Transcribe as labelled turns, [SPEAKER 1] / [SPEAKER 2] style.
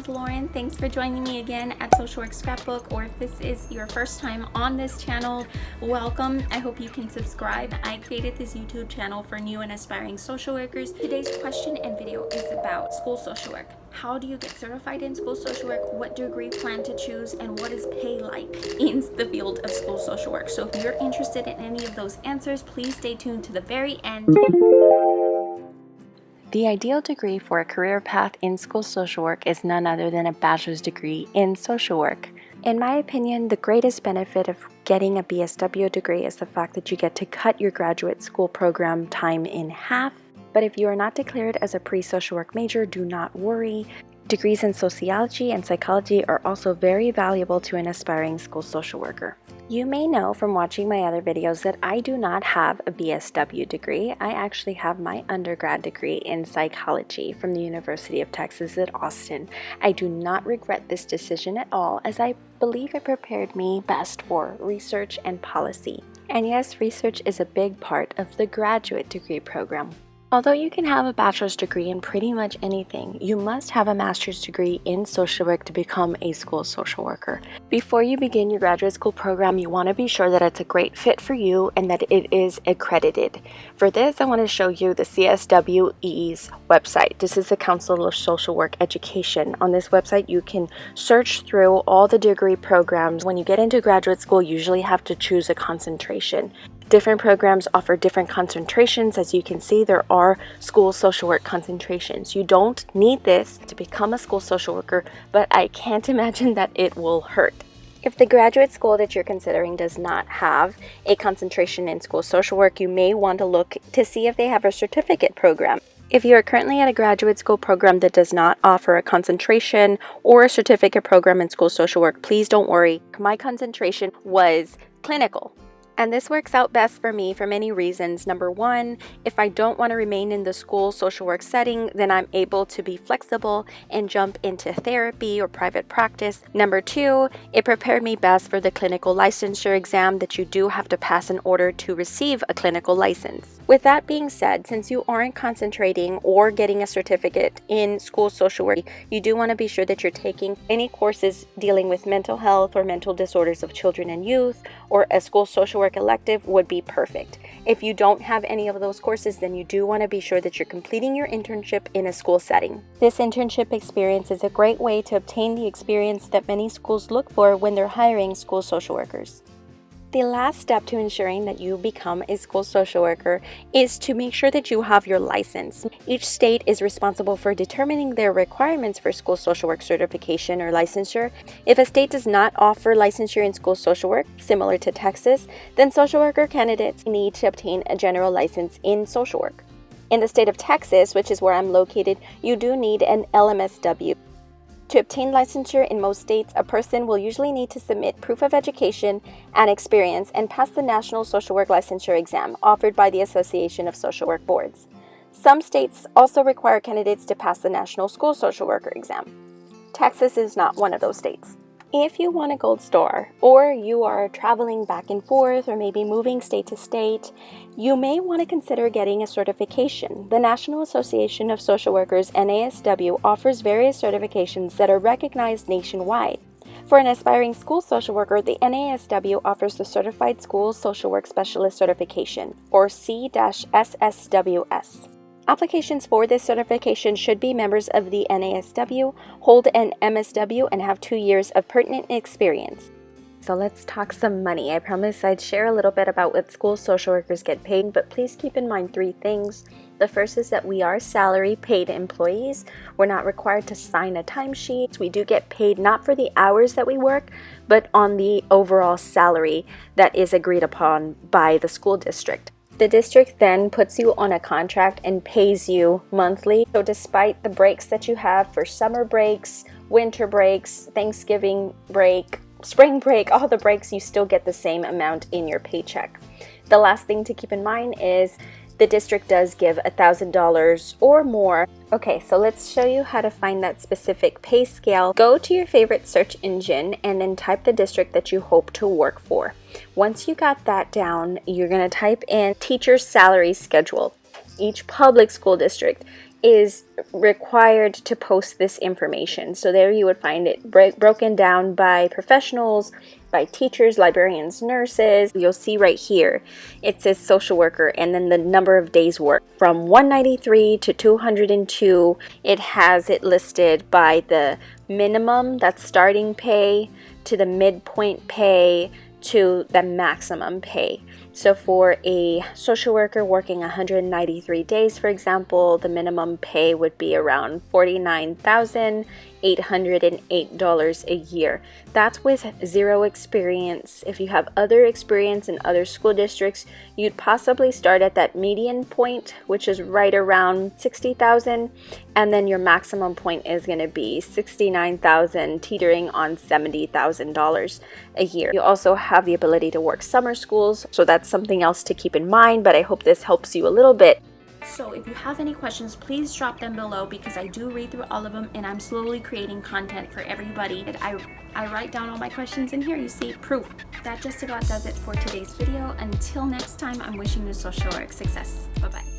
[SPEAKER 1] is Lauren. Thanks for joining me again at Social Work Scrapbook, or if this is your first time on this channel, welcome. I hope you can subscribe. I created this YouTube channel for new and aspiring social workers. Today's question and video is about school social work. How do you get certified in school social work? What degree plan to choose? And what is pay like in the field of school social work? So if you're interested in any of those answers, please stay tuned to the very end.
[SPEAKER 2] The ideal degree for a career path in school social work is none other than a bachelor's degree in social work. In my opinion, the greatest benefit of getting a BSW degree is the fact that you get to cut your graduate school program time in half. But if you are not declared as a pre-social work major, do not worry. Degrees in sociology and psychology are also very valuable to an aspiring school social worker. You may know from watching my other videos that I do not have a BSW degree. I actually have my undergrad degree in psychology from the University of Texas at Austin. I do not regret this decision at all, as I believe it prepared me best for research and policy. And yes, research is a big part of the graduate degree program. Although you can have a bachelor's degree in pretty much anything, you must have a master's degree in social work to become a school social worker. Before you begin your graduate school program, you want to be sure that it's a great fit for you and that it is accredited. For this, I want to show you the CSWE's website. This is the Council of Social Work Education. On this website, you can search through all the degree programs. When you get into graduate school, you usually have to choose a concentration. Different programs offer different concentrations. As you can see, there are school social work concentrations. You don't need this to become a school social worker, but I can't imagine that it will hurt. If the graduate school that you're considering does not have a concentration in school social work, you may want to look to see if they have a certificate program. If you are currently at a graduate school program that does not offer a concentration or a certificate program in school social work, please don't worry. My concentration was clinical. And this works out best for me for many reasons. Number one, if I don't want to remain in the school social work setting, then I'm able to be flexible and jump into therapy or private practice. Number two, it prepared me best for the clinical licensure exam that you do have to pass in order to receive a clinical license. With that being said, since you aren't concentrating or getting a certificate in school social work, you do want to be sure that you're taking any courses dealing with mental health or mental disorders of children and youth, or a school social work elective would be perfect. If you don't have any of those courses, then you do want to be sure that you're completing your internship in a school setting. This internship experience is a great way to obtain the experience that many schools look for when they're hiring school social workers. The last step to ensuring that you become a school social worker is to make sure that you have your license. Each state is responsible for determining their requirements for school social work certification or licensure. If a state does not offer licensure in school social work, similar to Texas, then social worker candidates need to obtain a general license in social work. In the state of Texas, which is where I'm located, you do need an LMSW. To obtain licensure in most states, a person will usually need to submit proof of education and experience and pass the National Social Work Licensure exam offered by the Association of Social Work Boards. Some states also require candidates to pass the National School Social Worker exam. Texas is not one of those states. If you want a gold star, or you are traveling back and forth, or maybe moving state to state, you may want to consider getting a certification. The National Association of Social Workers, NASW, offers various certifications that are recognized nationwide. For an aspiring school social worker, the NASW offers the Certified School Social Work Specialist Certification, or C-SSWS. Applications for this certification should be members of the NASW, hold an MSW, and have 2 years of pertinent experience. So let's talk some money. I promised I'd share a little bit about what school social workers get paid, but please keep in mind 3 things. The first is that we are salary paid employees. We're not required to sign a timesheet. We do get paid not for the hours that we work, but on the overall salary that is agreed upon by the school district. The district then puts you on a contract and pays you monthly. So despite the breaks that you have for summer breaks, winter breaks, Thanksgiving break, spring break, all the breaks, you still get the same amount in your paycheck. The last thing to keep in mind is the district does give $1,000 or more. Okay, so let's show you how to find that specific pay scale. Go to your favorite search engine and then type the district that you hope to work for. Once you got that down, you're going to type in teacher salary schedule. Each public school district is required to post this information. So there you would find it broken down by professionals, by teachers, librarians, nurses. You'll see right here, it says social worker and then the number of days worked. From 193 to 202, it has it listed by the minimum, that's starting pay, to the midpoint pay, to the maximum pay. So for a social worker working 193 days, for example, the minimum pay would be around $49,808 a year. That's with zero experience. If you have other experience in other school districts, you'd possibly start at that median point, which is right around 60,000, and then your maximum point is going to be 69,000, teetering on $70,000 a year. You also have the ability to work summer schools, so that's something else to keep in mind, but I hope this helps you a little bit.
[SPEAKER 1] So if you have any questions, please drop them below because I do read through all of them and I'm slowly creating content for everybody. I write down all my questions in here. You see proof. That just about does it for today's video. Until next time, I'm wishing you social work success. Bye-bye.